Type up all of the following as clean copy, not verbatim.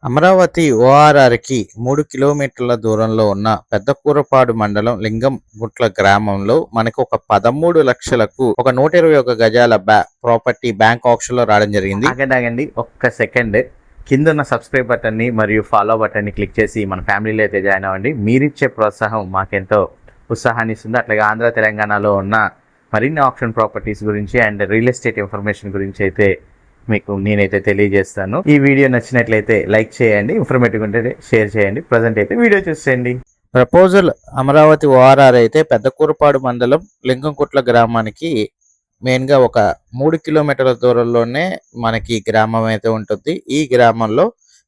అమరావతి ఓఆర్ఆర్‌కి 3 కిలోమీటర్ల దూరంలో ఉన్న పెద్దకూరపాడు మండలం లింగంగుట్ల గ్రామంలో మనకు ఒక 13 లక్షలకు ఒక 121 గజాల ప్రాపర్టీ బ్యాంక్ ఆక్షన్‌లో రావడం జరిగింది. ఆగండి ఒక్క సెకండ్. కింద ఉన్న సబ్స్క్రైబ్ బటన్ని మరియు ఫాలో బటన్ని క్లిక్ చేసి మన ఫ్యామిలీలో అయితే జాయిన్ అవ్వండి. మీరిచ్చే ప్రోత్సాహం మాకెంతో ఉత్సాహాన్ని ఇస్తుంది. అట్లాగే ఆంధ్ర తెలంగాణలో ఉన్న మరిన్ని ఆప్షన్ ప్రాపర్టీస్ గురించి అండ్ రియల్ ఎస్టేట్ ఇన్ఫర్మేషన్ గురించి అయితే మీకు నేనైతే తెలియజేస్తాను. ఈ వీడియో నచ్చినట్లయితే లైక్ చేయండి, ఇన్ఫర్మేటివ్ ఉంటే షేర్ చేయండి. ప్రజెంట్ అయితే వీడియో చూసేయండి. ప్రపోజల్ అమరావతి ఓఆర్ఆర్ అయితే పెద్దకూరపాడు మండలం లింగంకుట్ల గ్రామానికి మెయిన్గా ఒక 3 కిలోమీటర్ల దూరంలోనే మనకి గ్రామం అయితే ఉంటుంది. ఈ గ్రామంలో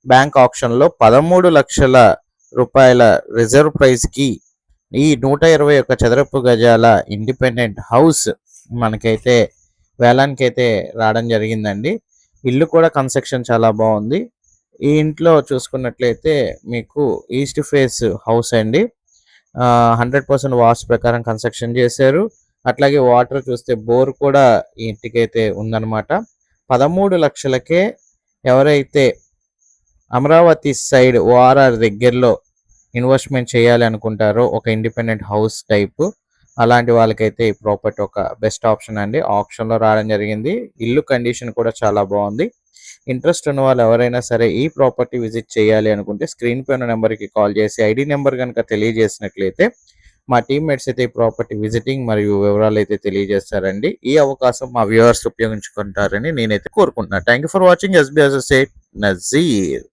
బ్యాంక్ ఆప్షన్లో 13 లక్షల రూపాయల రిజర్వ్ ప్రైస్కి ఈ 121 చదరపు గజాల ఇండిపెండెంట్ హౌస్ మనకైతే వేలానికి అయితే రావడం జరిగిందండి. ఇల్లు కూడా కన్స్ట్రక్షన్ చాలా బాగుంది. ఈ ఇంట్లో చూసుకున్నట్లయితే మీకు ఈస్ట్ ఫేస్ హౌస్ అండి. 100% వాస్తు ప్రకారం కన్స్ట్రక్షన్ చేశారు. అట్లాగే వాటర్ చూస్తే బోర్ కూడా ఈ ఇంటికైతే ఉందన్నమాట. 13 లక్షలకే ఎవరైతే అమరావతి సైడ్ ఓఆర్ఆర్ దగ్గరలో ఇన్వెస్ట్మెంట్ చేయాలి అనుకుంటారో ఒక ఇండిపెండెంట్ హౌస్ టైపు, అలాంటి వాళ్ళకైతే ఈ ప్రాపర్టీ ఒక బెస్ట్ ఆప్షన్ అండి. ఆప్షన్లో రావడం జరిగింది. ఇల్లు కండిషన్ కూడా చాలా బాగుంది. ఇంట్రెస్ట్ ఉన్న వాళ్ళు ఎవరైనా సరే ఈ ప్రాపర్టీ విజిట్ చేయాలి అనుకుంటే స్క్రీన్ పైన నెంబర్కి కాల్ చేసి ఐడి నెంబర్ కనుక తెలియజేసినట్లయితే మా టీమ్మేట్స్ అయితే ఈ ప్రాపర్టీ విజిటింగ్ మరియు వివరాలు అయితే తెలియజేస్తారండి. ఈ అవకాశం మా వ్యూవర్స్ ఉపయోగించుకుంటారని నేనైతే కోరుకుంటున్నాను. Thank you for watching. SB associate Nazir.